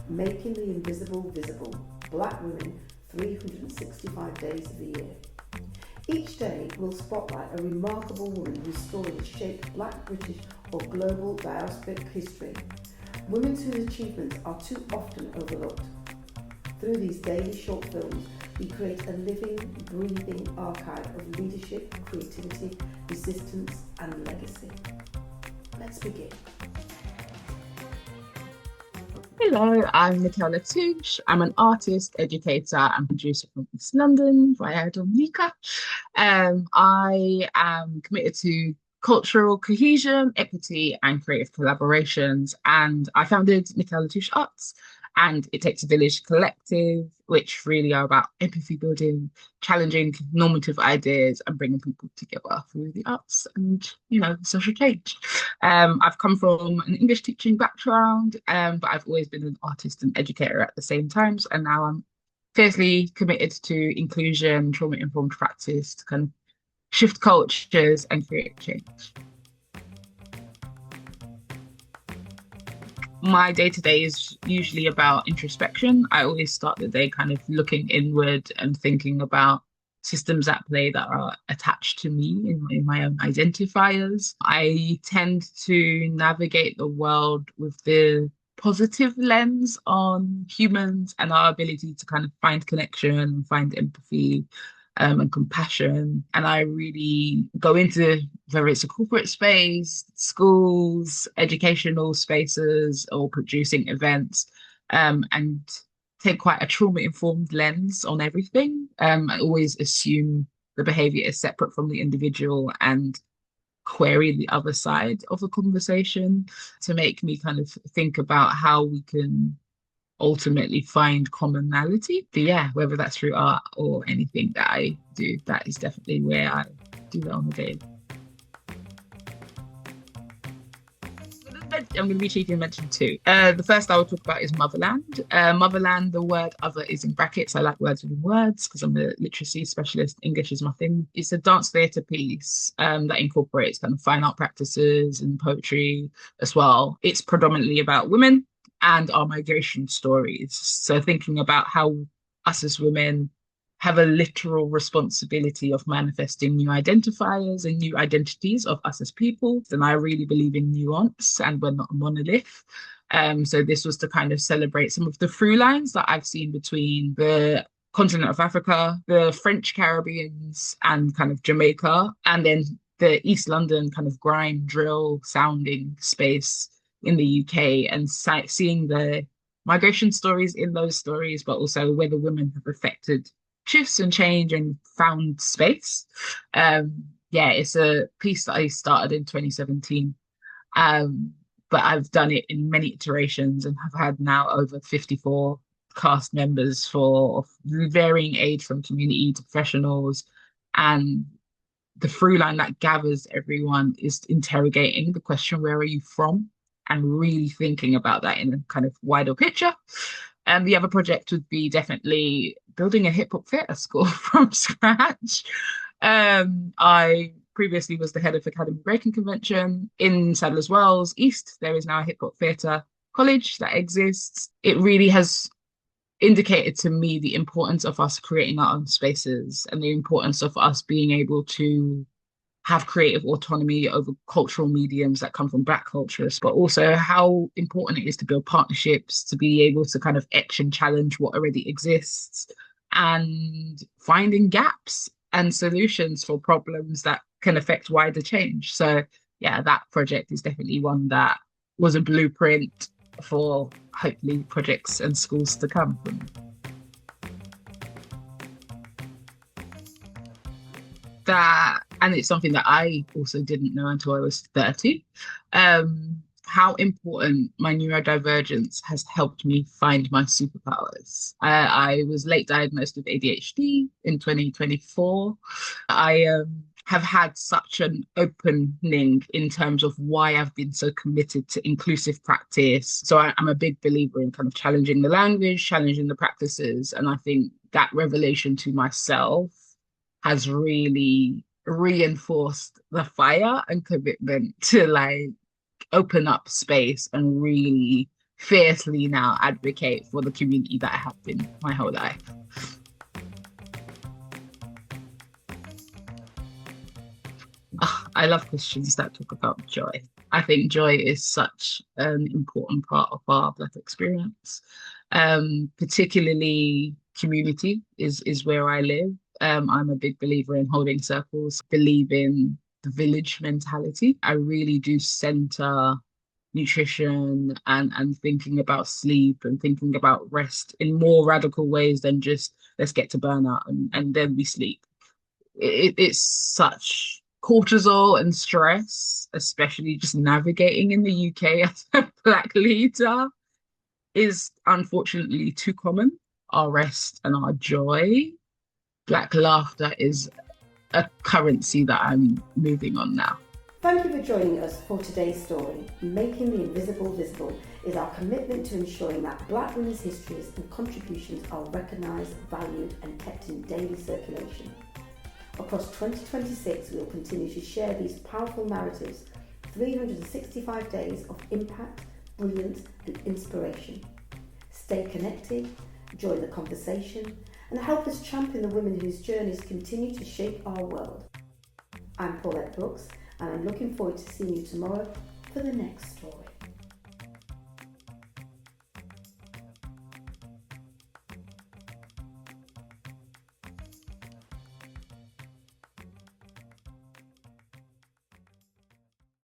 making the invisible visible, black women 365 days of the year. Each day will spotlight a remarkable woman whose story has shaped black, British or global diasporic history. Women whose achievements are too often overlooked. Through these daily short films, we create a living, breathing archive of leadership, creativity, resistance and legacy. Let's begin. Hello, I'm Niquelle LaTouche. I'm an artist, educator, and producer from East London via Dominica. I am committed to cultural cohesion, equity, and creative collaborations. And I founded Niquelle LaTouche Arts and It Takes a Village Collective, which really are about empathy building, challenging normative ideas, and bringing people together through the arts and, social change. I've come from an English teaching background, but I've always been an artist and educator at the same times. And now I'm fiercely committed to inclusion, trauma-informed practice to kind of shift cultures and create change. My day to day is usually about introspection. I always start the day kind of looking inward and thinking about systems at play that are attached to me in my own identifiers. I tend to navigate the world with the positive lens on humans and our ability to kind of find connection and find empathy and compassion. And I really go into whether it's a corporate space, schools, educational spaces, or producing events, and take quite a trauma-informed lens on everything. I always assume the behavior is separate from the individual and query the other side of the conversation to make me kind of think about how we can ultimately find commonality. But yeah, whether that's through art or anything that I do, that is definitely where I do that on the daily. I'm going to be cheeky and mention two. The first I will talk about is motherland. Motherland, the word other is in brackets. I like words within words because I'm a literacy specialist. English is my thing. It's a dance theatre piece that incorporates kind of fine art practices and poetry as well. It's predominantly about women and our migration stories. So thinking about how us as women have a literal responsibility of manifesting new identifiers and new identities of us as people. And I really believe in nuance and we're not a monolith. So this was to kind of celebrate some of the through lines that I've seen between the continent of Africa, the French Caribbeans, and kind of Jamaica, and then the East London kind of grime drill sounding space in the UK, and seeing the migration stories in those stories, but also where the women have affected shifts and change and found space. Yeah, it's a piece that I started in 2017, but I've done it in many iterations and have had now over 54 cast members for varying age, from community to professionals. And the through line that gathers everyone is interrogating the question, where are you from? And really thinking about that in a kind of wider picture. And the other project would be definitely building a hip hop theatre school from scratch. I previously was the head of Academy Breaking Convention in Sadler's Wells East. There is now a hip hop theatre college that exists. It really has indicated to me the importance of us creating our own spaces and the importance of us being able to have creative autonomy over cultural mediums that come from Black cultures, but also how important it is to build partnerships, to be able to kind of etch and challenge what already exists, and finding gaps and solutions for problems that can affect wider change. So yeah, that project is definitely one that was a blueprint for hopefully projects and schools to come from. That, and it's something that I also didn't know until I was 30, how important my neurodivergence has helped me find my superpowers. I was late diagnosed with ADHD in 2024. I have had such an opening in terms of why I've been so committed to inclusive practice. So I'm a big believer in kind of challenging the language, challenging the practices. And I think that revelation to myself has really reinforced the fire and commitment to like open up space and really fiercely now advocate for the community that I have been my whole life. I love questions that talk about joy. I think joy is such an important part of our Black experience. Particularly community is where I live. I'm a big believer in holding circles, believe in the village mentality. I really do center nutrition and thinking about sleep and thinking about rest in more radical ways than just let's get to burnout and then we sleep. It's such cortisol and stress, especially just navigating in the UK as a Black leader, is unfortunately too common. Our rest and our joy, Black laughter is a currency that I'm moving on now. Thank you for joining us for today's story. Making the invisible visible is our commitment to ensuring that Black women's histories and contributions are recognised, valued and kept in daily circulation. Across 2026, we will continue to share these powerful narratives, 365 days of impact, brilliance and inspiration. Stay connected, join the conversation and help us champion the women whose journeys continue to shape our world. I'm Paulette Brooks and I'm looking forward to seeing you tomorrow for the next story.